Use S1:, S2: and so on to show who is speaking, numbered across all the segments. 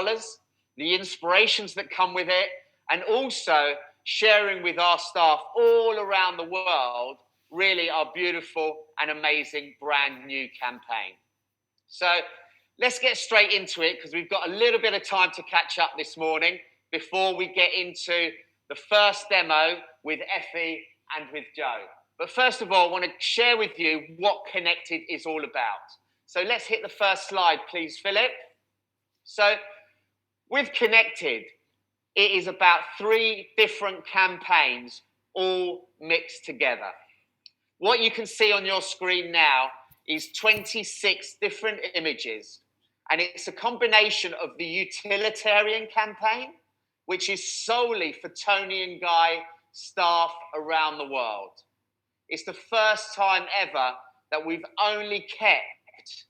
S1: colours, the inspirations that come with it, and also sharing with our staff all around the world really our beautiful and amazing brand new campaign. So let's get straight into it, because we've got a little bit of time to catch up this morning before we get into the first demo with Effie and with Joe. But first of all, I want to share with you what Connected is all about. So let's hit the first slide, please, Philip. So with Connected, it is about 3 different campaigns all mixed together. What you can see on your screen now is 26 different images, and it's a combination of the Utilitarian campaign, which is solely for TONI&GUY staff around the world. It's the first time ever that we've only kept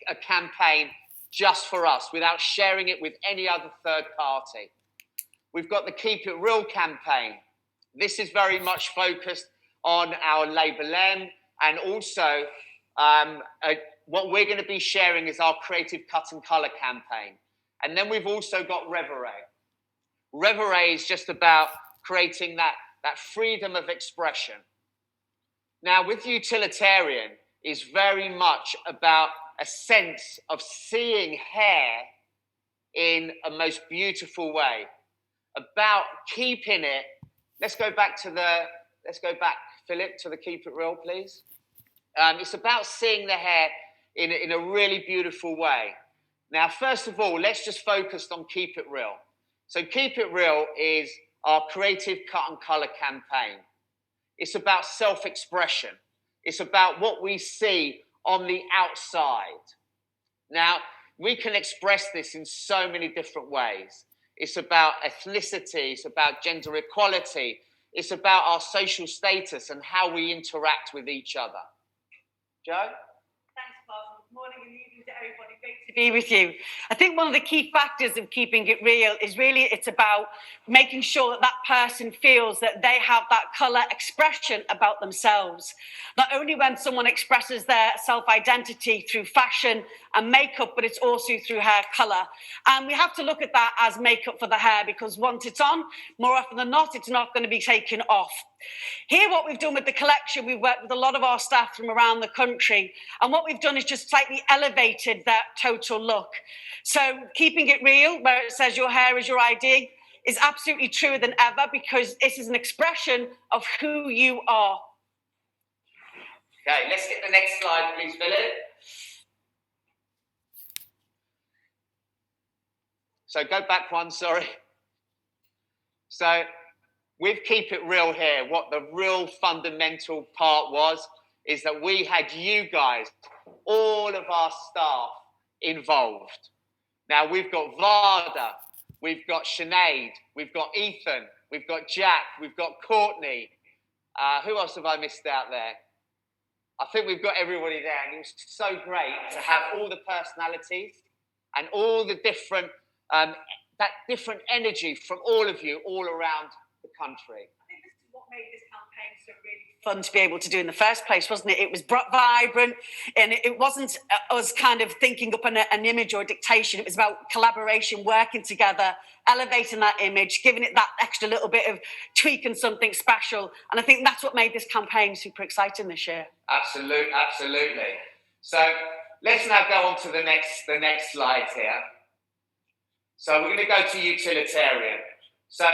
S1: a campaign just for us, without sharing it with any other third party. We've got the Keep It Real campaign. This is very much focused on our Label M, and also what we're going to be sharing is our Creative Cut and Colour campaign. And then we've also got Reverie. Reverie is just about creating that freedom of expression. Now, with Utilitarian, is very much about a sense of seeing hair in a most beautiful way, about keeping it. Let's go back, Philip, to the Keep It Real, please. It's about seeing the hair in a really beautiful way. Now, first of all, let's just focus on Keep It Real. So Keep It Real is our Creative Cut and Colour campaign. It's about self-expression. It's about what we see on the outside. Now, we can express this in so many different ways. It's about ethnicity, it's about gender equality, it's about our social status and how we interact with each other. Joe?
S2: Thanks, Paul. Good morning and evening to everybody. Great to be with you. I think one of the key factors of keeping it real is really it's about making sure that that person feels that they have that colour expression about themselves. Not only when someone expresses their self-identity through fashion and makeup, but it's also through hair colour. And we have to look at that as makeup for the hair, because once it's on, more often than not, it's not going to be taken off. Here, what we've done with the collection, we've worked with a lot of our staff from around the country, and what we've done is just slightly elevated that total look. So keeping it real, where it says your hair is your ID, is absolutely truer than ever, because this is an expression of who you are.
S1: Okay, let's get the next slide, please, Philip. So go back one, sorry. So with Keep It Real here, what the real fundamental part was, is that we had you guys, all of our staff, involved. Now, we've got Varda, we've got Sinead, we've got Ethan, we've got Jack, we've got Courtney. Who else have I missed out there? I think we've got everybody there, and it was so great to have all the personalities and all the different, that different energy from all of you all around the country.
S2: I think this is what made this campaign so really fun to be able to do in the first place, wasn't it? It was vibrant, and it wasn't us kind of thinking up an image or a dictation. It was about collaboration, working together, elevating that image, giving it that extra little bit of tweaking something special. And I think that's what made this campaign super exciting this year.
S1: Absolutely. So let's now go on to the next slide here. So we're going to go to Utilitarian. So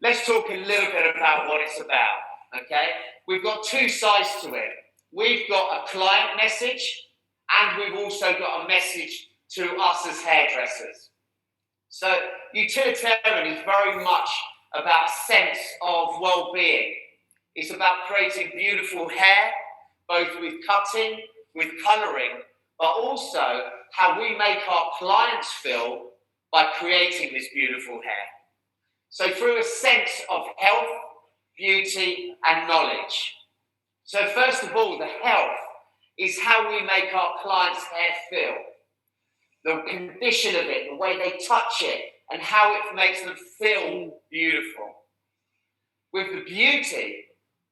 S1: let's talk a little bit about what it's about, okay? We've got 2 sides to it. We've got a client message, and we've also got a message to us as hairdressers. So Utilitarian is very much about a sense of well-being. It's about creating beautiful hair, both with cutting, with colouring, but also how we make our clients feel by creating this beautiful hair. So through a sense of health, beauty, and knowledge. So first of all, the health is how we make our clients' hair feel. The condition of it, the way they touch it, and how it makes them feel beautiful. With the beauty,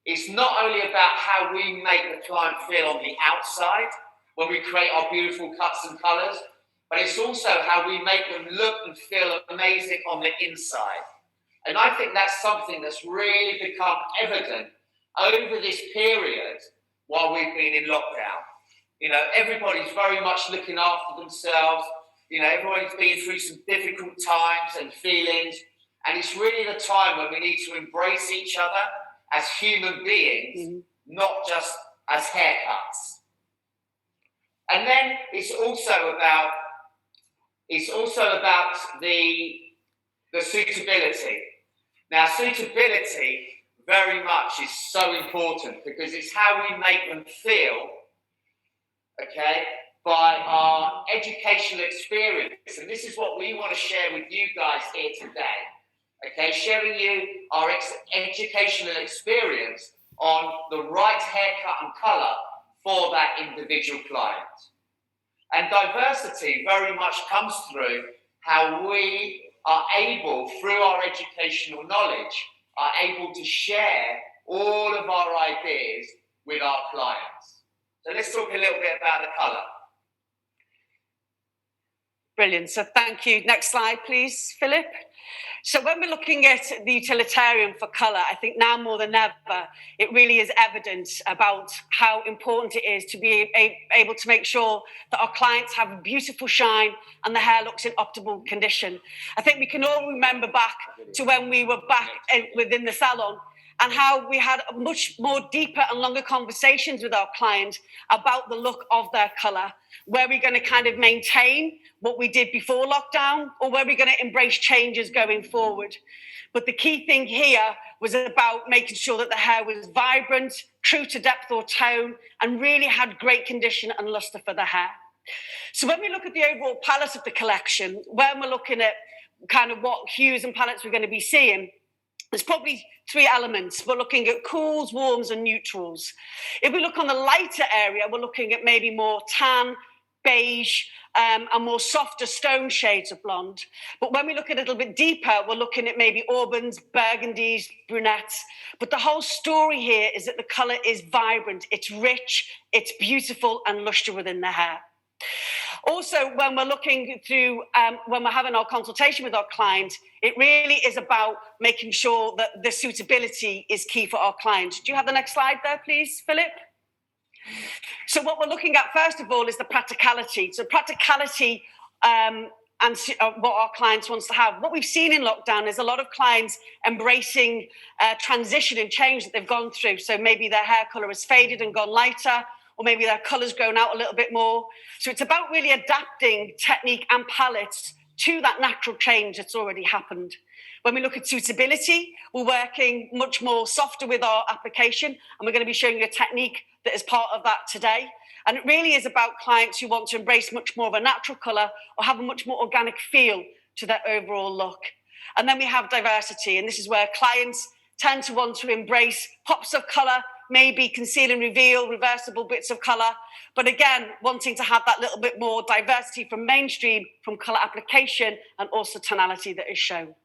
S1: it's not only about how we make the client feel on the outside, when we create our beautiful cuts and colours, but it's also how we make them look and feel amazing on the inside. And I think that's something that's really become evident over this period while we've been in lockdown. You know, everybody's very much looking after themselves. You know, everybody's been through some difficult times and feelings. And it's really the time when we need to embrace each other as human beings, not just as haircuts. And then it's also about the suitability. Now, suitability very much is so important because it's how we make them feel, okay, by our educational experience. And this is what we want to share with you guys here today, okay, sharing you our educational experience on the right haircut and colour for that individual client. And diversity very much comes through how we are able, through our educational knowledge, are able to share all of our ideas with our clients. So let's talk a little bit about the colour.
S2: Brilliant. So thank you. Next slide, please, Philip. So when we're looking at the utilitarian for colour, I think now more than ever, it really is evident about how important it is to be able to make sure that our clients have a beautiful shine and the hair looks in optimal condition. I think we can all remember back to when we were back within the salon and how we had much more deeper and longer conversations with our client about the look of their colour. Where we're going to kind of maintain what we did before lockdown, or where we're going to embrace changes going forward. But the key thing here was about making sure that the hair was vibrant, true to depth or tone, and really had great condition and luster for the hair. So when we look at the overall palette of the collection, when we're looking at kind of what hues and palettes we're going to be seeing, there's probably three elements. We're looking at cools, warms, and neutrals. If we look on the lighter area, we're looking at maybe more tan, beige, and more softer stone shades of blonde. But when we look a little bit deeper, we're looking at maybe auburns, burgundies, brunettes. But the whole story here is that the colour is vibrant, it's rich, it's beautiful, and lustre within the hair. Also, when we're looking through, when we're having our consultation with our client, it really is about making sure that the suitability is key for our client. Do you have the next slide there, please, Philip? So what we're looking at, first of all, is the practicality. So practicality and what our clients want to have. What we've seen in lockdown is a lot of clients embracing transition and change that they've gone through. So maybe their hair colour has faded and gone lighter, or maybe their colour's grown out a little bit more. So it's about really adapting technique and palettes to that natural change that's already happened. When we look at suitability, we're working much more softer with our application, and we're going to be showing you a technique that is part of that today. And it really is about clients who want to embrace much more of a natural colour or have a much more organic feel to their overall look. And then we have diversity, and this is where clients tend to want to embrace pops of colour, maybe conceal and reveal, reversible bits of colour, but again, wanting to have that little bit more diversity from mainstream, from colour application, and also tonality that is shown.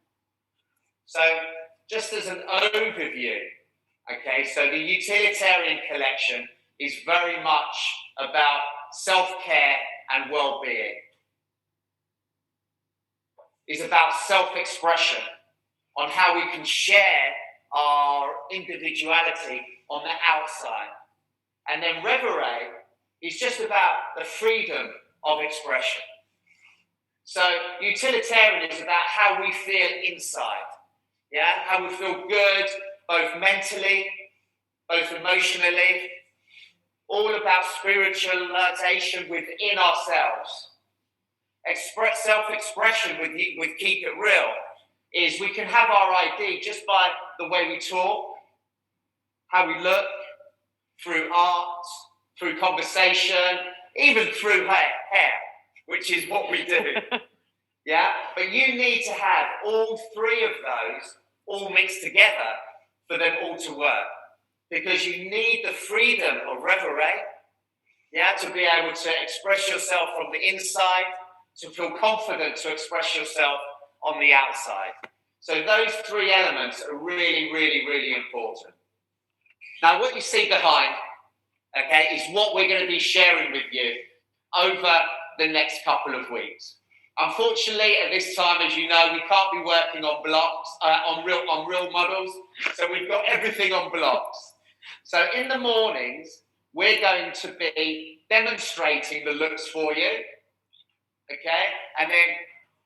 S1: So just as an overview, okay, so the Utilitarian collection is very much about self-care and well-being. It's about self-expression on how we can share our individuality on the outside. And then Reverie is just about the freedom of expression. So Utilitarian is about how we feel inside. Yeah, how we feel good, both mentally, both emotionally, all about spiritualization within ourselves. Self-expression with Keep It Real is we can have our ID just by the way we talk, how we look, through art, through conversation, even through hair, which is what we do. Yeah, but you need to have all three of those all mixed together for them all to work, because you need the freedom of Reverie, yeah, to be able to express yourself from the inside, to feel confident to express yourself on the outside. So those three elements are really, really, really important. Now, what you see behind, okay, is what we're going to be sharing with you over the next couple of weeks. Unfortunately, at this time, as you know, we can't be working on blocks, on real models, so we've got everything on blocks. So in the mornings, we're going to be demonstrating the looks for you, okay? And then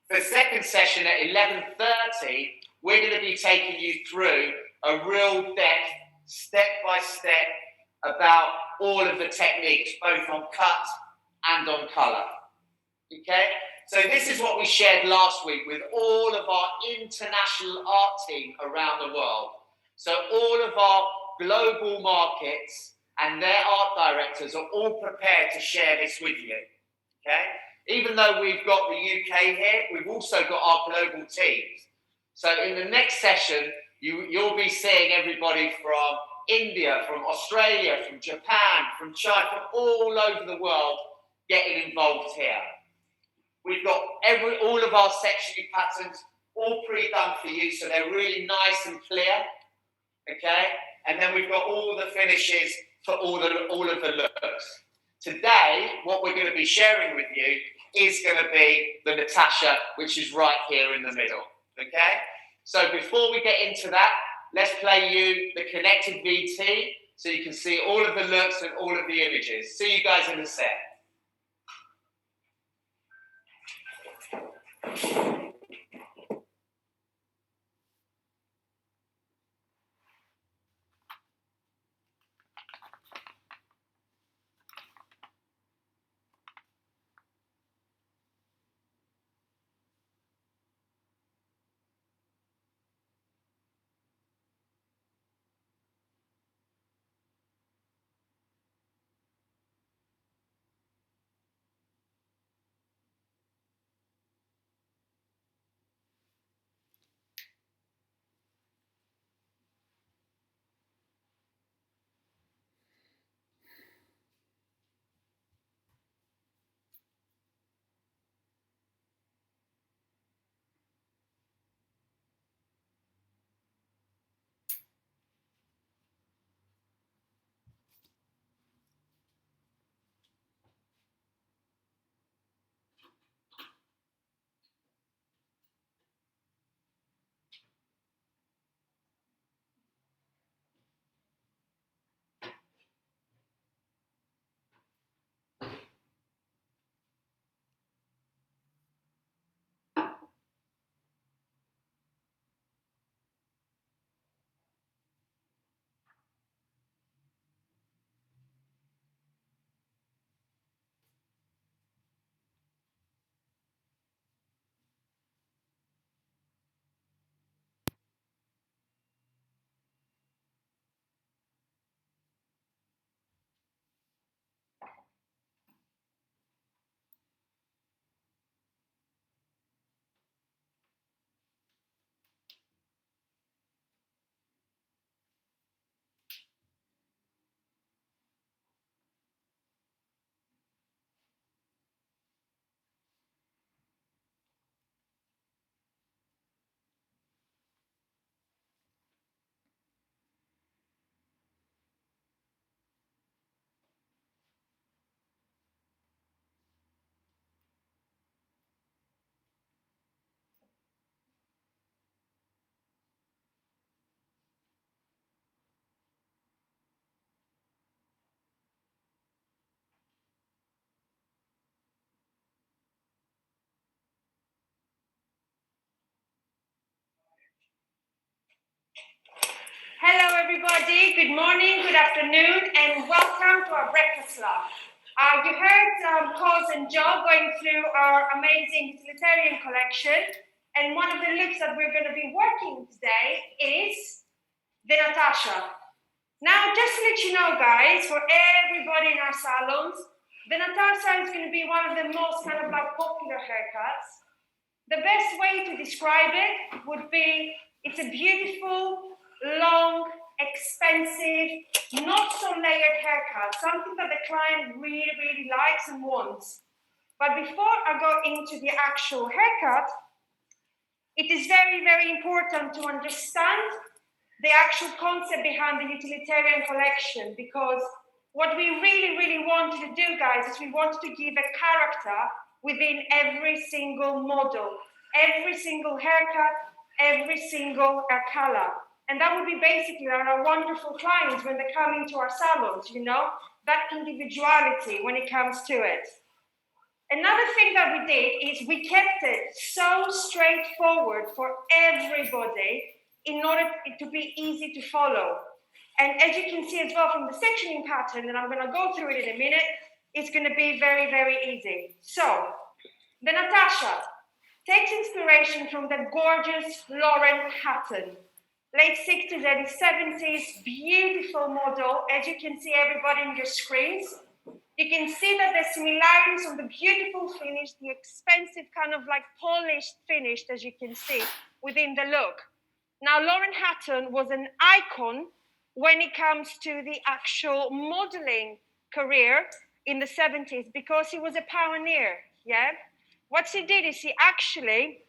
S1: the second session at 11:30, we're going to be taking you through a real depth, step-by-step, about all of the techniques, both on cut and on colour, okay? So this is what we shared last week with all of our international art team around the world. So all of our global markets and their art directors are all prepared to share this with you, okay? Even though we've got the UK here, we've also got our global teams. So in the next session, you'll be seeing everybody from India, from Australia, from Japan, from China, from all over the world getting involved here. We've got all of our sectioning patterns all pre-done for you, so they're really nice and clear, okay? And then we've got all the finishes for all of the looks. Today, what we're going to be sharing with you is going to be the Natasha, which is right here in the middle, okay? So before we get into that, let's play you the connected VT so you can see all of the looks and all of the images. See you guys in a sec.
S3: Hello everybody, good morning, good afternoon, and welcome to our breakfast lab. You heard Cos and Joe going through our amazing Utilitarian collection, and one of the looks that we're going to be working today is the Natasha. Now, just to let you know, guys, for everybody in our salons, the Natasha is going to be one of the most kind of like popular haircuts. The best way to describe it would be it's a beautiful, long, expensive, not so layered haircut, something that the client really, really likes and wants. But before I go into the actual haircut, it is very, very important to understand the actual concept behind the Utilitarian collection, because what we really, really wanted to do, guys, is we wanted to give a character within every single model, every single haircut, every single color. And that would be basically our wonderful clients when they come into our salons, you know, that individuality when it comes to it. Another thing that we did is we kept it so straightforward for everybody in order to be easy to follow. And as you can see as well from the sectioning pattern, and I'm going to go through it in a minute, it's going to be very, very easy. So, the Natasha takes inspiration from the gorgeous Lauren Hatton. Late 60s, early 70s, beautiful model. As you can see, everybody in your screens. You can see that there's similarities on the beautiful finish, the expensive kind of like polished finish, as you can see, within the look. Now, Lauren Hatton was an icon when it comes to the actual modeling career in the 70s because he was a pioneer, yeah? What he did is he actually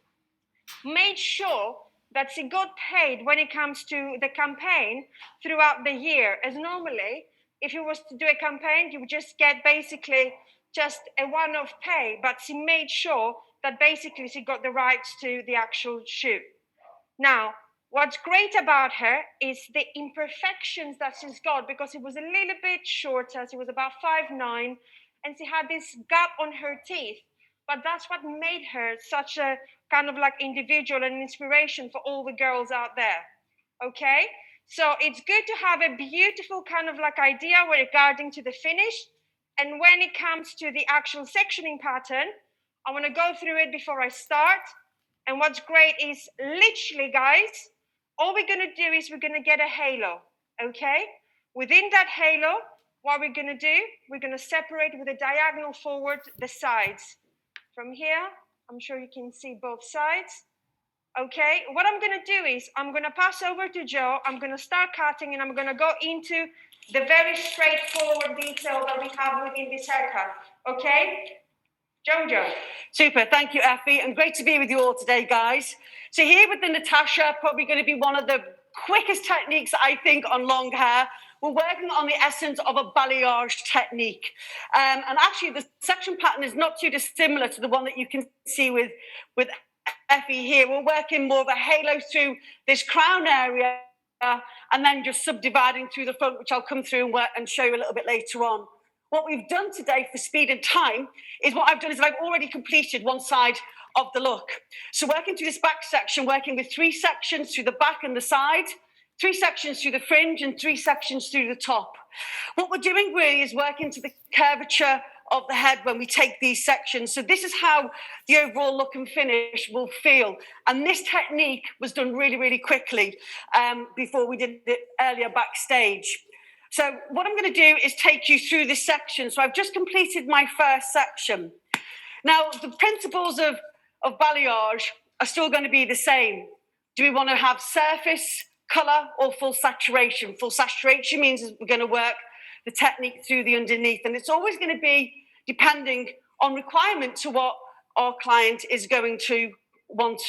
S3: made sure that she got paid when it comes to the campaign throughout the year, as normally, if you was to do a campaign, you would just get basically just a one-off pay, but she made sure that basically she got the rights to the actual shoot. Now, what's great about her is the imperfections that she's got, because it was a little bit shorter, she was about 5'9", and she had this gap on her teeth, but that's what made her such a kind of like individual and inspiration for all the girls out there, okay? So it's good to have a beautiful kind of like idea regarding to the finish. And when it comes to the actual sectioning pattern, I want to go through it before I start. And what's great is literally, guys, all we're going to do is we're going to get a halo, okay? Within that halo, what we're going to do, we're going to separate with a diagonal forward the sides. From here, I'm sure you can see both sides. Okay, what I'm going to do is I'm going to pass over to Joe. I'm going to start cutting and I'm going to go into the very straightforward detail that we have within this haircut. Okay, Jojo.
S2: Super, thank you, Effie, and great to be with you all today, guys. So here with the Natasha, probably going to be one of the quickest techniques, I think, on long hair. We're working on the essence of a balayage technique. And actually, the section pattern is not too dissimilar to the one that you can see with Effie here. We're working more of a halo through this crown area and then just subdividing through the front, which I'll come through and work and show you a little bit later on. What we've done today for speed and time is what I've done is I've already completed one side of the look. So working through this back section, working with 3 sections through the back and the side, 3 sections through the fringe and 3 sections through the top. What we're doing really is working to the curvature of the head when we take these sections. So this is how the overall look and finish will feel. And this technique was done really, really quickly before we did it earlier backstage. So what I'm going to do is take you through this section. So I've just completed my first section. Now, the principles of balayage are still going to be the same. Do we want to have surface, color, or full saturation? Full saturation means we're going to work the technique through the underneath, and it's always going to be depending on requirement to what our client is going to want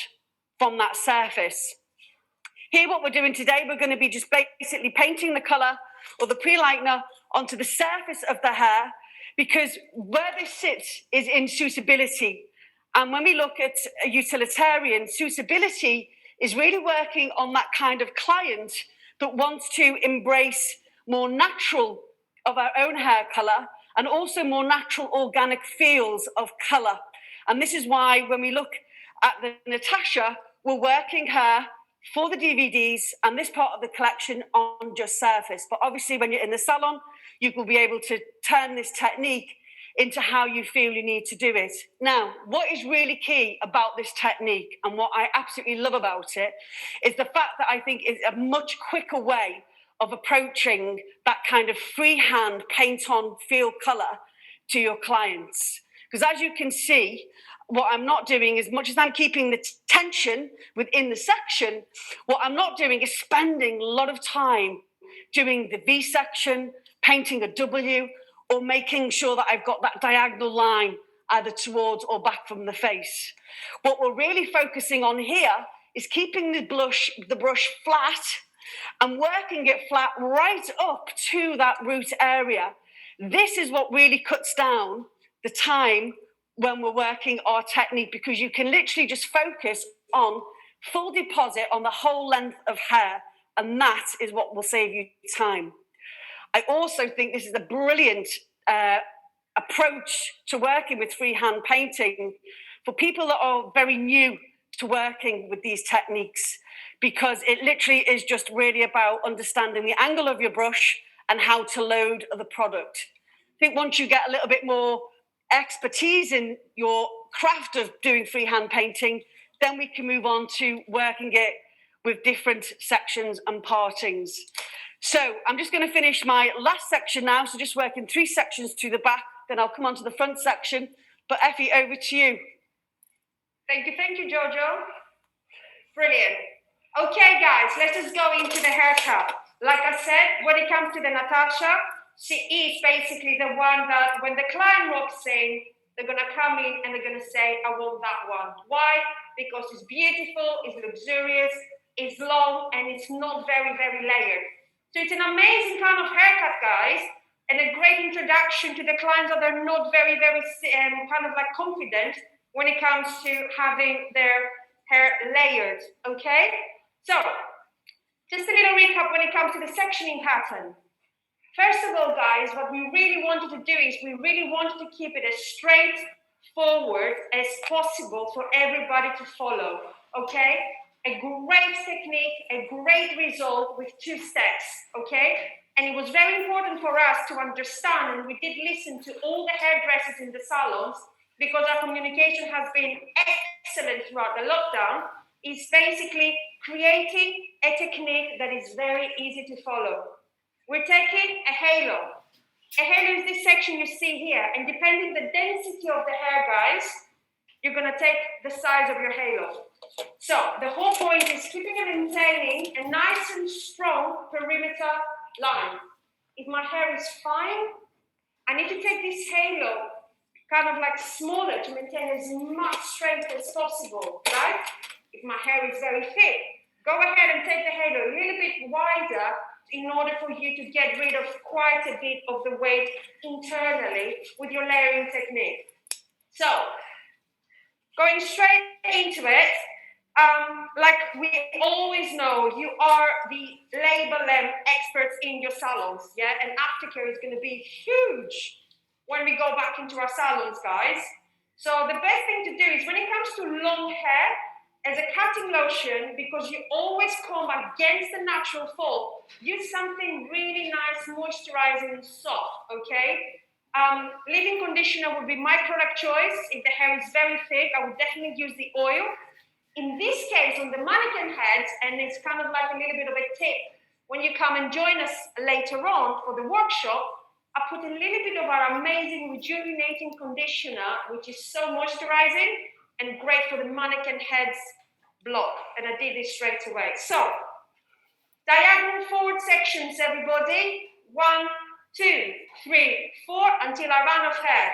S2: from that surface. Here, what we're doing today, we're going to be just basically painting the color or the pre-lightener onto the surface of the hair, because where this sits is in suitability. And when we look at a utilitarian, suitability is really working on that kind of client that wants to embrace more natural of our own hair color and also more natural organic feels of color. And this is why when we look at the Natasha, we're working her for the DVDs and this part of the collection on just surface. But obviously when you're in the salon, you will be able to turn this technique into how you feel you need to do it. Now, what is really key about this technique and what I absolutely love about it is the fact that I think it's a much quicker way of approaching that kind of freehand paint-on feel color to your clients. Because as you can see, what I'm not doing, as much as I'm keeping the tension within the section, what I'm not doing is spending a lot of time doing the V section, painting a W, or making sure that I've got that diagonal line either towards or back from the face. What we're really focusing on here is keeping the brush flat and working it flat right up to that root area. This is what really cuts down the time when we're working our technique, because you can literally just focus on full deposit on the whole length of hair, and that is what will save you time. I also think this is a brilliant approach to working with freehand painting for people that are very new to working with these techniques, because it literally is just really about understanding the angle of your brush and how to load the product. I think once you get a little bit more expertise in your craft of doing freehand painting, then we can move on to working it with different sections and partings. So I'm just going to finish my last section now, so just working 3 sections to the back, then I'll come on to the front section. But Effie, over to you.
S3: Thank you, Jojo. Brilliant. Okay, guys, let's just go into the haircut. Like I said, when it comes to the Natasha, she is basically the one that when the client walks in, they're going to come in and they're going to say, I want that one. Why? Because it's beautiful, it's luxurious, it's long, and it's not very, very layered. So it's an amazing kind of haircut, guys, and a great introduction to the clients that are not very, very kind of like confident when it comes to having their hair layered, okay? So, just a little recap when it comes to the sectioning pattern. First of all, guys, what we really wanted to do is we really wanted to keep it as straightforward as possible for everybody to follow, okay? A great technique, a great result with 2 steps, okay? And it was very important for us to understand, and we did listen to all the hairdressers in the salons, because our communication has been excellent throughout the lockdown, is basically creating a technique that is very easy to follow. We're taking a halo. A halo is this section you see here, and depending the density of the hair, guys, you're gonna take the size of your halo. So the whole point is keeping and maintaining a nice and strong perimeter line. If my hair is fine, I need to take this halo kind of like smaller to maintain as much strength as possible, right? If my hair is very thick, go ahead and take the halo a little bit wider in order for you to get rid of quite a bit of the weight internally with your layering technique. So, going straight into it, like we always know, you are the label experts in your salons, yeah? And aftercare is going to be huge when we go back into our salons, guys. So the best thing to do is when it comes to long hair, as a cutting lotion, because you always comb against the natural fall, use something really nice, moisturizing and soft, okay? Leave-in conditioner would be my product choice. If the hair is very thick, I would definitely use the oil. In this case, on the mannequin heads, and it's kind of like a little bit of a tip, when you come and join us later on for the workshop, I put a little bit of our amazing rejuvenating conditioner, which is so moisturizing and great for the mannequin heads block. And I did this straight away. So, diagonal forward sections, everybody. 1, 2, 3, 4, until I run out of hair.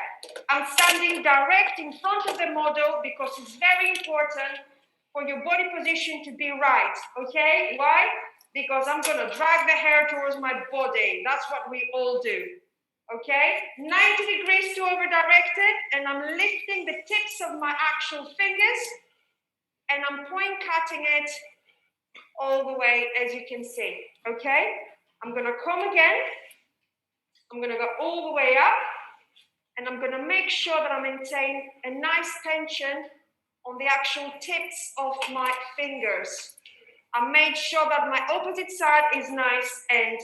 S3: I'm standing direct in front of the model because it's very important for your body position to be right, okay? Why? Because I'm gonna drag the hair towards my body. That's what we all do, okay? 90 degrees to over-directed, and I'm lifting the tips of my actual fingers, and I'm point cutting it all the way, as you can see, okay? I'm gonna comb again. I'm gonna go all the way up, and I'm gonna make sure that I maintain a nice tension on the actual tips of my fingers. I made sure that my opposite side is nice and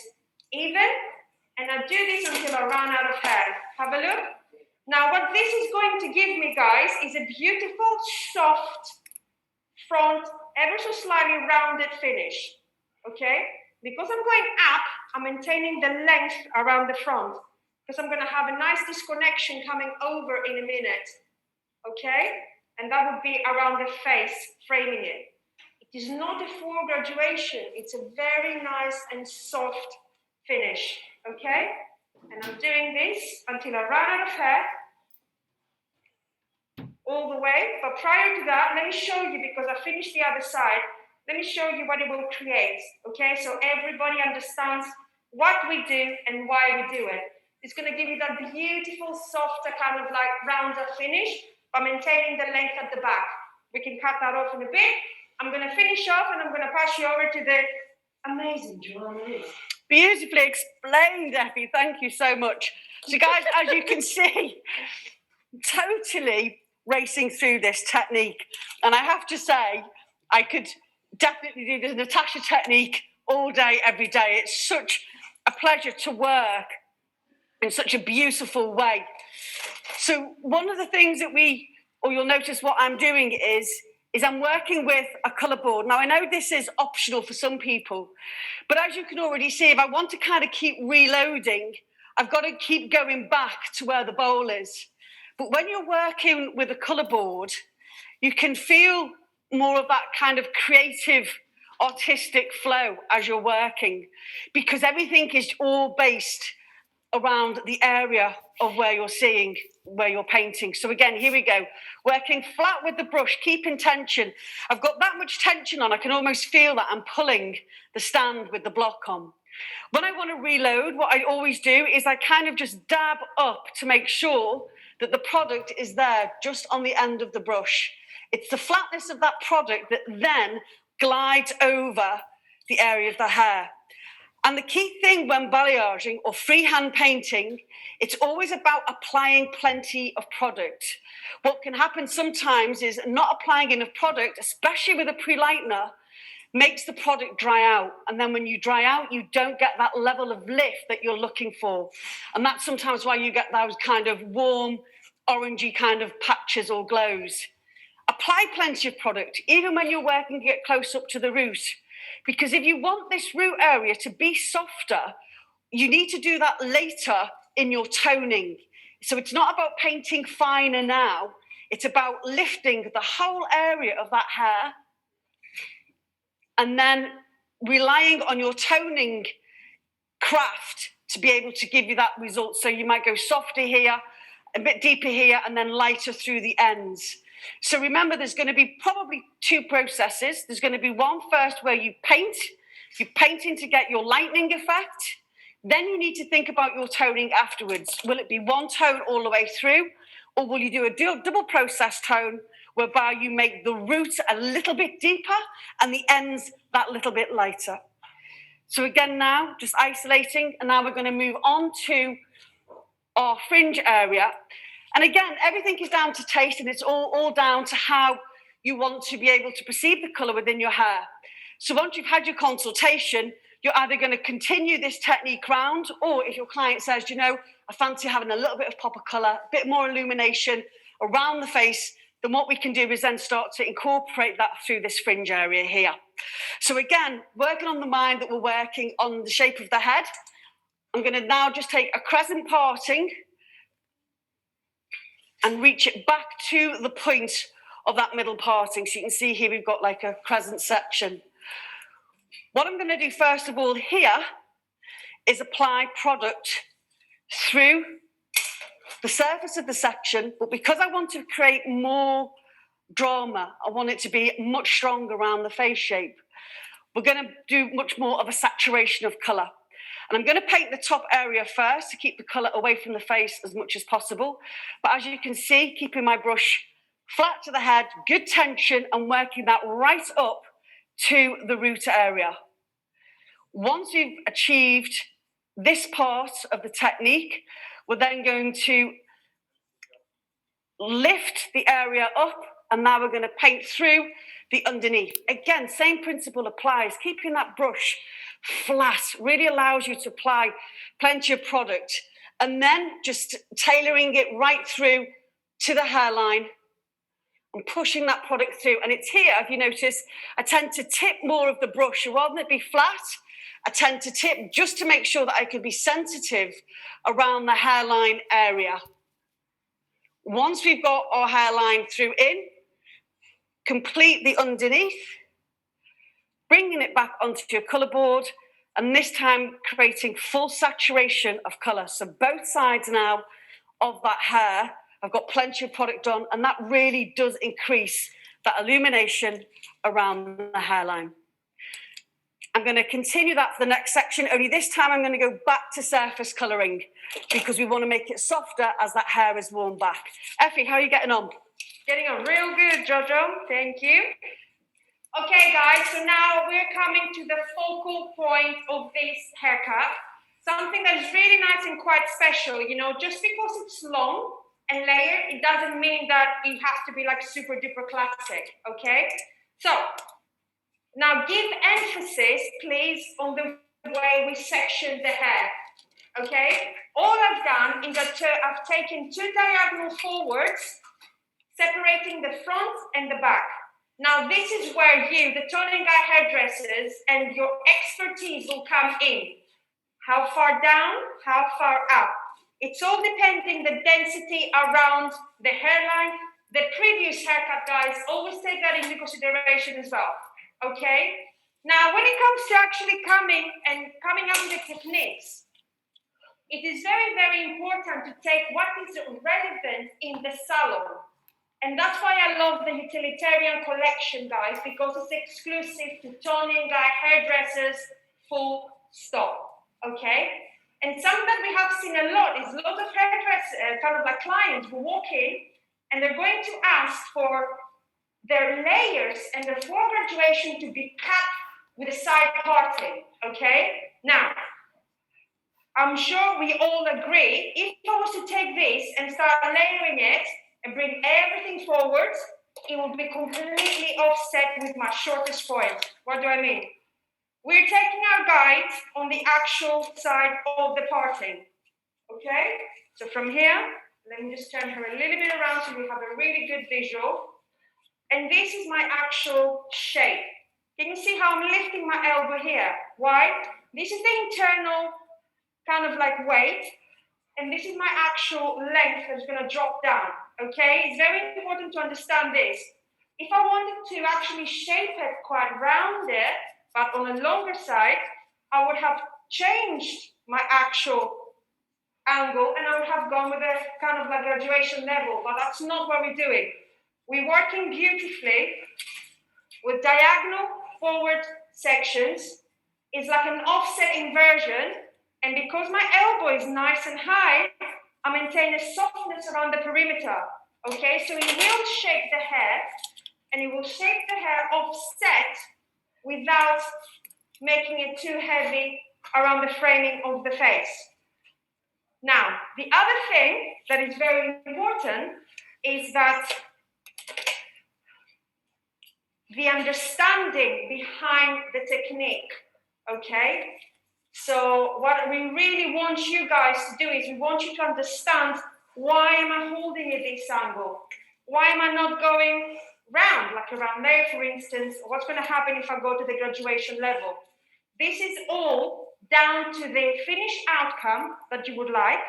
S3: even, and I do this until I run out of hair. Have a look. Now, what this is going to give me, guys, is a beautiful, soft front, ever so slightly rounded finish, okay? Because I'm going up, I'm maintaining the length around the front, because I'm gonna have a nice disconnection coming over in a minute, okay? And that would be around the face, framing it. It is not a full graduation, it's a very nice and soft finish, okay? And I'm doing this until I run out of hair, all the way. But prior to that, let me show you, because I finished the other side, let me show you what it will create, okay? So everybody understands what we do and why we do it. It's going to give you that beautiful, softer, kind of like rounder finish by maintaining the length at the back. We can cut that off in a bit. I'm going to finish off and I'm going to pass you over to the amazing Joanne.
S2: Beautifully explained, Effie. Thank you so much. So, guys, as you can see, totally racing through this technique. And I have to say, I could definitely do the Natasha technique all day, every day. It's such a pleasure to work in such a beautiful way. So one of the things that you'll notice what I'm doing is I'm working with a colour board. Now, I know this is optional for some people, but as you can already see, if I want to kind of keep reloading, I've got to keep going back to where the bowl is. But when you're working with a colour board, you can feel more of that kind of creative, artistic flow as you're working, because everything is all based around the area of where you're painting. So again, here we go. Working flat with the brush, keeping tension. I've got that much tension on, I can almost feel that I'm pulling the stand with the block on. When I want to reload, what I always do is I kind of just dab up to make sure that the product is there just on the end of the brush. It's the flatness of that product that then glides over the area of the hair. And the key thing when balayaging or freehand painting, it's always about applying plenty of product. What can happen sometimes is not applying enough product, especially with a pre-lightener, makes the product dry out. And then when you dry out, you don't get that level of lift that you're looking for. And that's sometimes why you get those kind of warm, orangey kind of patches or glows. Apply plenty of product, even when you're working to get close up to the root. Because if you want this root area to be softer, you need to do that later in your toning. So it's not about painting finer now, it's about lifting the whole area of that hair and then relying on your toning craft to be able to give you that result. So you might go softer here, a bit deeper here, and then lighter through the ends. So remember, there's going to be probably two processes. There's going to be one first where you paint. You're painting to get your lightening effect. Then you need to think about your toning afterwards. Will it be one tone all the way through? Or will you do a double process tone whereby you make the root a little bit deeper and the ends that little bit lighter? So again now, just isolating. And now we're going to move on to our fringe area. And again, everything is down to taste, and it's all down to how you want to be able to perceive the colour within your hair. So once you've had your consultation, you're either going to continue this technique round, or if your client says, you know, I fancy having a little bit of pop of colour, a bit more illumination around the face, then what we can do is then start to incorporate that through this fringe area here. So again, working on the mind that we're working on the shape of the head, I'm going to now just take a crescent parting and reach it back to the point of that middle parting. So you can see here we've got like a crescent section. What I'm going to do first of all here is apply product through the surface of the section, but because I want to create more drama, I want it to be much stronger around the face shape, we're going to do much more of a saturation of colour. And I'm going to paint the top area first to keep the colour away from the face as much as possible. But as you can see, keeping my brush flat to the head, good tension, and working that right up to the root area. Once we've achieved this part of the technique, we're then going to lift the area up, and now we're going to paint through the underneath. Again, same principle applies. Keeping that brush flat really allows you to apply plenty of product, and then just tailoring it right through to the hairline and pushing that product through. And it's here, if you notice, I tend to tip more of the brush. Rather than it be flat, I tend to tip just to make sure that I can be sensitive around the hairline area. Once we've got our hairline through in, complete the underneath, bringing it back onto your colour board, and this time creating full saturation of colour. So both sides now of that hair, I've got plenty of product on, and that really does increase that illumination around the hairline. I'm going to continue that for the next section, only this time I'm going to go back to surface colouring because we want to make it softer as that hair is worn back. Effie, how are you getting on?
S3: Getting on real good, Jojo. Thank you. Okay, guys, so now we're coming to the focal point of this haircut. Something that is really nice and quite special, you know, just because it's long and layered, it doesn't mean that it has to be like super duper classic, okay? So, now give emphasis, please, on the way we section the hair, okay? All I've done is that I've taken 2 diagonal forwards, separating the front and the back. Now, this is where you, the TONI&GUY hairdressers, and your expertise will come in. How far down, how far up. It's all depending the density around the hairline. The previous haircut, guys, always take that into consideration as well, okay? Now, when it comes to actually coming up with the techniques, it is very, very important to take what is relevant in the salon. And that's why I love the Utilitarian collection, guys, because it's exclusive to TONI&GUY hairdressers, full stop, okay? And something that we have seen a lot is lots of hairdressers, kind of like clients who walk in and they're going to ask for their layers and their floor graduation to be cut with a side parting, okay? Now, I'm sure we all agree, if I was to take this and start layering it, and bring everything forward, it will be completely offset with my shortest point. What do I mean? We're taking our guide on the actual side of the parting, okay? So from here, let me just turn her a little bit around so we have a really good visual. And this is my actual shape. Can you see how I'm lifting my elbow here? Why? This is the internal kind of like weight, and this is my actual length that's gonna drop down. Okay, it's very important to understand this. If I wanted to actually shape it quite rounded, but on a longer side, I would have changed my actual angle and I would have gone with a kind of like graduation level, but that's not what we're doing. We're working beautifully with diagonal forward sections. It's like an offset inversion, and because my elbow is nice and high, I maintain a softness around the perimeter, okay? So it will shape the hair, and it will shape the hair offset without making it too heavy around the framing of the face. Now, the other thing that is very important is that the understanding behind the technique, okay? So what we really want you guys to do is we want you to understand, why am I holding it this angle? Why am I not going round, like around there, for instance? What's going to happen if I go to the graduation level? This is all down to the finished outcome that you would like.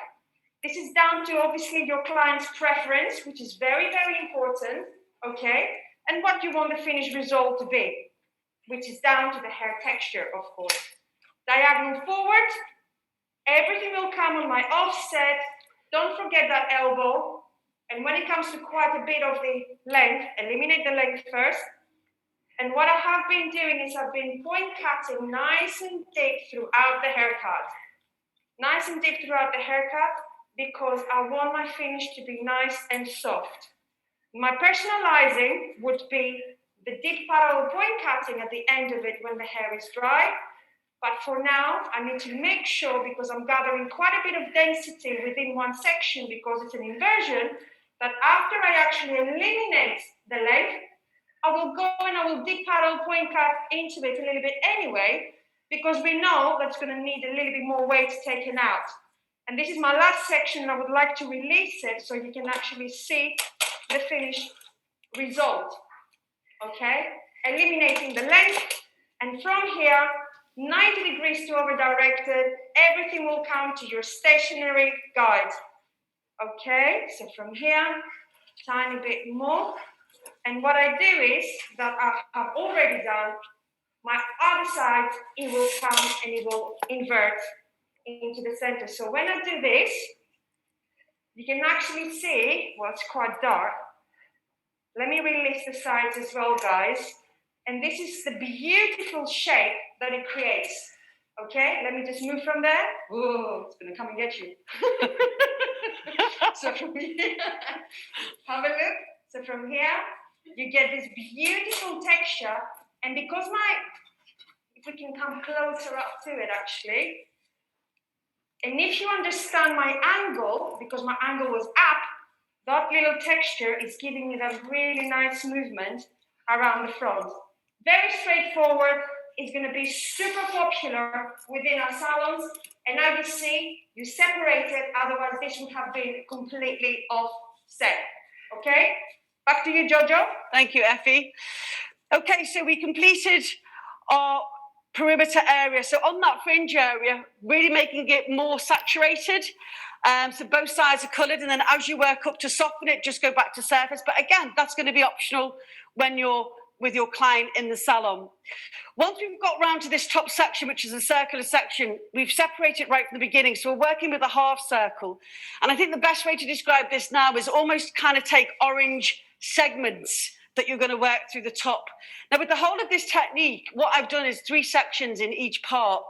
S3: This is down to obviously your client's preference, which is very, very important, okay? And what you want the finished result to be, which is down to the hair texture, of course. Diagonal forward, everything will come on my offset. Don't forget that elbow. And when it comes to quite a bit of the length, eliminate the length first. And what I have been doing is I've been point cutting nice and deep throughout the haircut. Nice and deep throughout the haircut because I want my finish to be nice and soft. My personalizing would be the deep parallel point cutting at the end of it when the hair is dry. But for now, I need to make sure, because I'm gathering quite a bit of density within one section because it's an inversion, that after I actually eliminate the length, I will go and I will deep parallel point cut into it a little bit anyway, because we know that's going to need a little bit more weight taken out. And this is my last section, and I would like to release it so you can actually see the finished result. Okay? Eliminating the length, and from here, 90 degrees to over directed, everything will come to your stationary guide. Okay, so from here, tiny bit more. And what I do is that I have already done my other side, it will come and it will invert into the center. So when I do this, you can actually see, well, it's quite dark. Let me release the sides as well, guys. And this is the beautiful shape that it creates. Okay, let me just move from there. Ooh, it's gonna come and get you. So from here, have a look. So from here, you get this beautiful texture. And because if we can come closer up to it actually, and if you understand my angle, because my angle was up, that little texture is giving me that really nice movement around the front. Very straightforward. It's going to be super popular within our salons. And now you see, you separate it, otherwise this would have been completely offset. Okay? Back to you, Jojo.
S2: Thank you, Effie. Okay, so we completed our perimeter area. So on that fringe area, really making it more saturated. So both sides are coloured, and then as you work up to soften it, just go back to surface. But again, that's going to be optional when you're with your client in the salon. Once we've got round to this top section, which is a circular section, we've separated right from the beginning. So we're working with a half circle. And I think the best way to describe this now is almost kind of take orange segments that you're going to work through the top. Now, with the whole of this technique, what I've done is 3 sections in each part.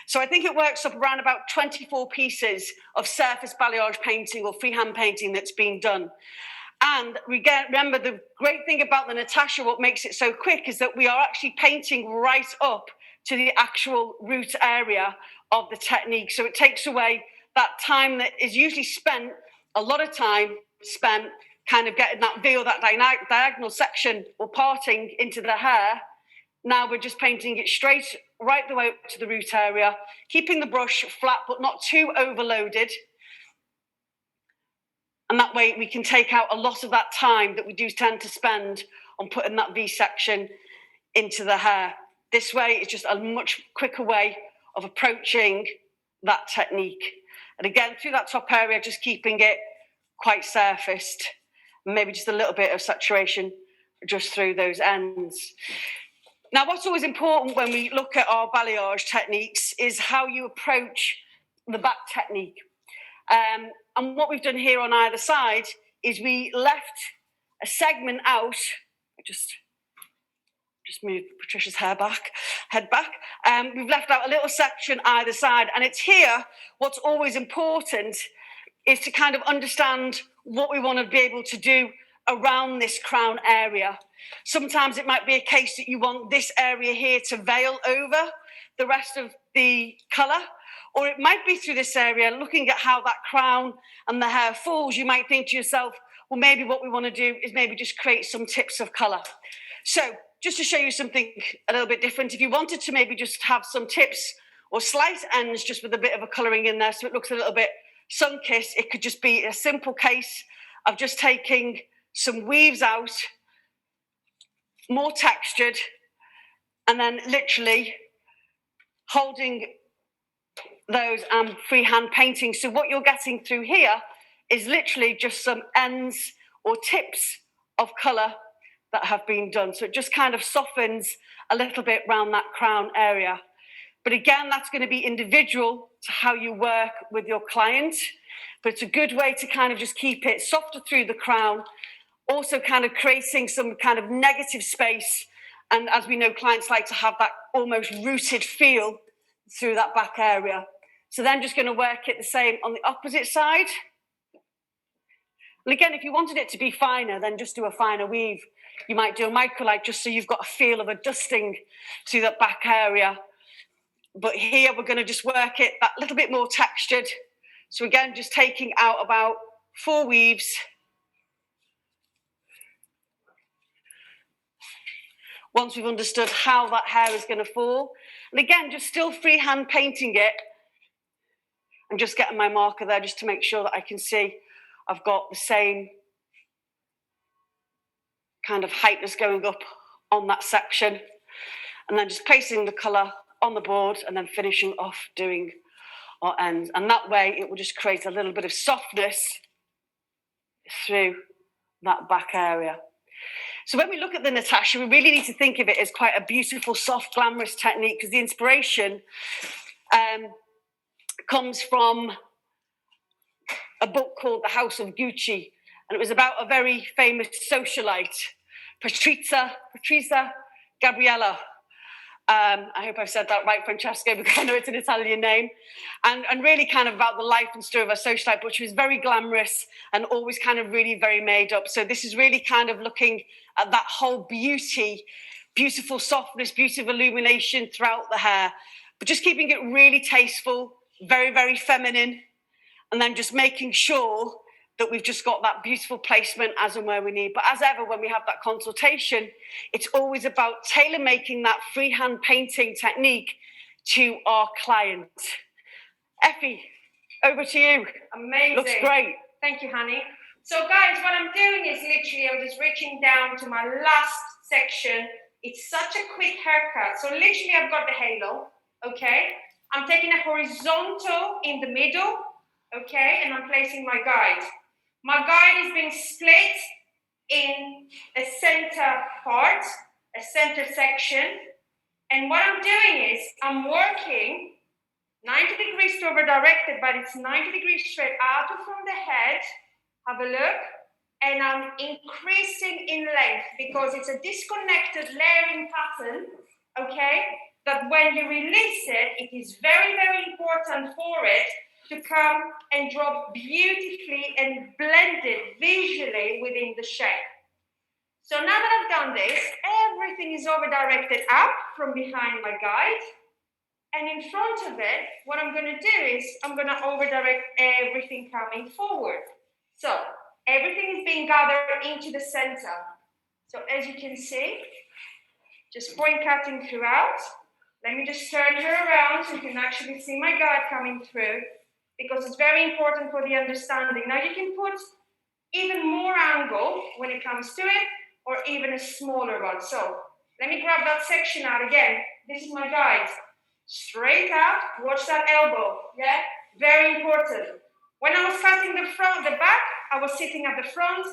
S2: So I think it works up around about 24 pieces of surface balayage painting or freehand painting that's been done. And remember, the great thing about the Natasha, what makes it so quick, is that we are actually painting right up to the actual root area of the technique. So it takes away that time that is usually spent, a lot of time spent kind of getting that veil, that diagonal section or parting into the hair. Now we're just painting it straight right the way up to the root area, keeping the brush flat but not too overloaded. And that way we can take out a lot of that time that we do tend to spend on putting that V section into the hair. This way it's just a much quicker way of approaching that technique. And again, through that top area, just keeping it quite surfaced. Maybe just a little bit of saturation just through those ends. Now, what's always important when we look at our balayage techniques is how you approach the back technique. And what we've done here on either side is we left a segment out. Just move Patricia's head back. We've left out a little section either side. And it's here, what's always important is to kind of understand what we want to be able to do around this crown area. Sometimes it might be a case that you want this area here to veil over the rest of the colour, or it might be through this area, looking at how that crown and the hair falls, you might think to yourself, well, maybe what we want to do is maybe just create some tips of colour. So just to show you something a little bit different, if you wanted to maybe just have some tips or slight ends just with a bit of a colouring in there so it looks a little bit sun-kissed, it could just be a simple case of just taking some weaves out, more textured, and then literally holding those and freehand painting. So what you're getting through here is literally just some ends or tips of colour that have been done. So it just kind of softens a little bit around that crown area. But again, that's going to be individual to how you work with your client. But it's a good way to kind of just keep it softer through the crown, also kind of creating some kind of negative space. And as we know, clients like to have that almost rooted feel through that back area. So then just going to work it the same on the opposite side. And again, if you wanted it to be finer, then just do a finer weave. You might do a microlight just so you've got a feel of a dusting to that back area. But here we're going to just work it that little bit more textured. So again, just taking out about 4 weaves. Once we've understood how that hair is going to fall. And again, just still freehand painting it. And just getting my marker there just to make sure that I can see I've got the same kind of heightness going up on that section. And then just placing the colour on the board and then finishing off doing our ends. And that way it will just create a little bit of softness through that back area. So when we look at the Natasha, we really need to think of it as quite a beautiful, soft, glamorous technique because the inspiration comes from a book called The House of Gucci, and it was about a very famous socialite, Patrizia Gabriella. I hope I've said that right, Francesco, because I know it's an Italian name. And really kind of about the life and story of a socialite, but she was very glamorous and always kind of really very made up. So this is really kind of looking at that whole beauty, beautiful softness, beautiful illumination throughout the hair, but just keeping it really tasteful, very, very feminine, and then just making sure that we've just got that beautiful placement as and where we need. But as ever, when we have that consultation, it's always about tailor-making that freehand painting technique to our client. Effie, over to you.
S3: Amazing.
S2: Looks great.
S3: Thank you, honey. So guys, what I'm doing is literally, I'm just reaching down to my last section. It's such a quick haircut. So literally I've got the halo, okay? I'm taking a horizontal in the middle, okay? And I'm placing my guide. My guide is being split in a center part, a center section. And what I'm doing is I'm working 90 degrees to over directed, but it's 90 degrees straight out from the head. Have a look. And I'm increasing in length because it's a disconnected layering pattern, okay? That when you release it, it is very, very important for it to come and drop beautifully and blended visually within the shape. So now that I've done this, everything is over directed up from behind my guide. And in front of it, what I'm gonna do is I'm gonna over direct everything coming forward. So everything is being gathered into the center. So as you can see, just point cutting throughout. Let me just turn her around so you can actually see my guide coming through, because it's very important for the understanding. Now you can put even more angle when it comes to it, or even a smaller one. So let me grab that section out again. This is my guide. Straight out, watch that elbow, yeah? Very important. When I was cutting the front, the back, I was sitting at the front.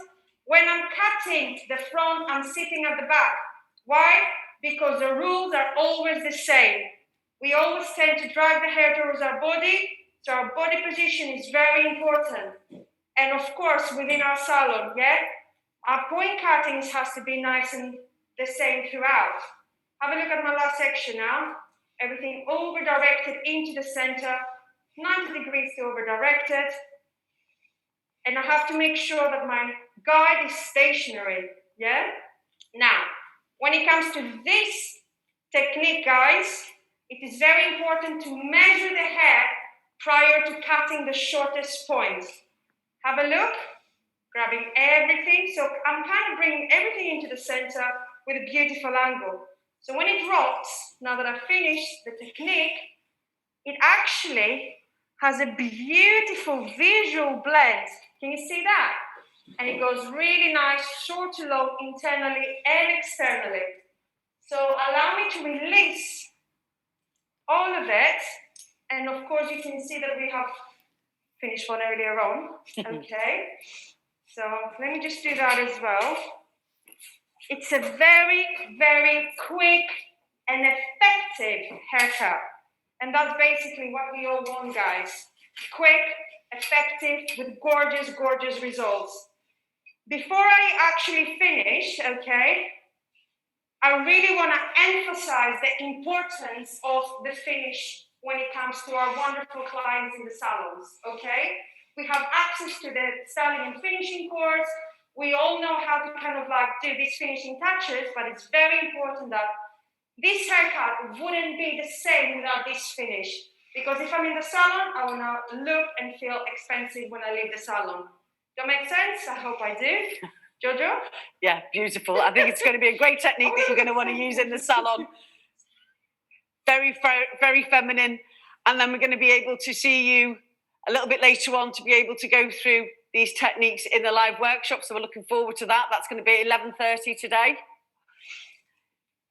S3: When I'm cutting the front, I'm sitting at the back. Why? Because the rules are always the same. We always tend to drag the hair towards our body, so our body position is very important. And of course, within our salon, yeah? Our point cuttings has to be nice and the same throughout. Have a look at my last section now. Everything over directed into the center, 90 degrees to over directed. And I have to make sure that my guide is stationary, yeah? Now, when it comes to this technique, guys, it is very important to measure the hair prior to cutting the shortest point. Have a look, grabbing everything. So I'm kind of bringing everything into the center with a beautiful angle. So when it drops, now that I've finished the technique, it actually has a beautiful visual blend. Can you see that? And it goes really nice, short to long, internally and externally. So allow me to release all of it. And of course, you can see that we have finished one earlier on. Okay. So let me just do that as well. It's a very, very quick and effective haircut. And that's basically what we all want, guys. Quick, effective, with gorgeous, gorgeous results. Before I actually finish, okay, I really want to emphasize the importance of the finish when it comes to our wonderful clients in the salons, okay? We have access to the styling and finishing course. We all know how to kind of like do these finishing touches, but it's very important that this haircut wouldn't be the same without this finish. Because if I'm in the salon, I want to look and feel expensive when I leave the salon. Does that make sense? I hope I do. Jojo?
S2: Yeah, beautiful. I think it's going to be a great technique that you're going to want to use in the salon. Very, very feminine. And then we're going to be able to see you a little bit later on to be able to go through these techniques in the live workshop. So we're looking forward to that. That's going to be 11:30 today.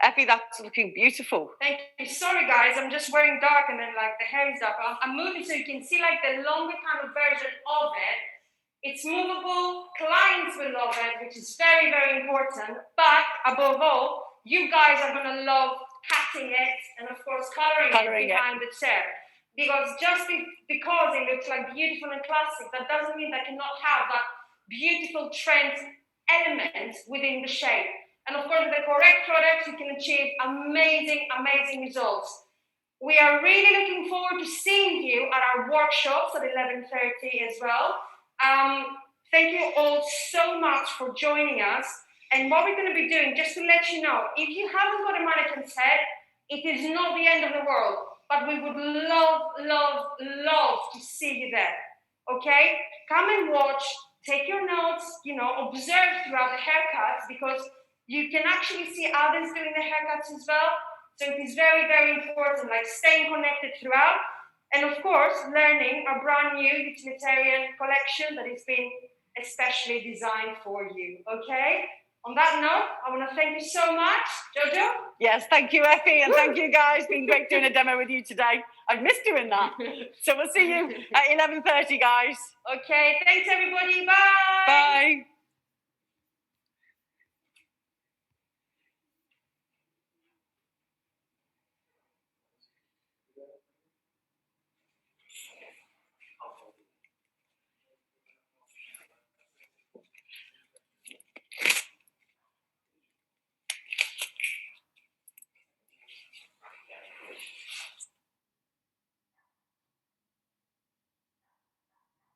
S2: Effie, that's looking beautiful.
S3: Thank you. Sorry, guys. I'm just wearing dark and then like the hair is up. I'm moving so you can see like the longer kind of version of it. It's movable. Clients will love it, which is very, very important. But above all, you guys are going to love cutting it and, of course, coloring it behind the chair. Because just because it looks like beautiful and classic, that doesn't mean that it cannot have that beautiful trend element within the shape. And of course, with the correct products, you can achieve amazing, amazing results. We are really looking forward to seeing you at our workshops at 11:30 as well. Thank you all so much for joining us. And what we're going to be doing, just to let you know, if you haven't got a mannequin's head, it is not the end of the world, but we would love, love, love to see you there. Okay? Come and watch, take your notes, observe throughout the haircuts, because you can actually see others doing the haircuts as well. So it is very, very important, like staying connected throughout. And of course, learning our brand new Utilitarian collection that has been especially designed for you, okay? On that note, I want to thank you so much. Jojo?
S2: Yes, thank you, Effie, and thank you, guys. It's been great doing a demo with you today. I've missed doing that. So we'll see you at 11:30, guys.
S3: Okay, thanks, everybody. Bye.
S2: Bye.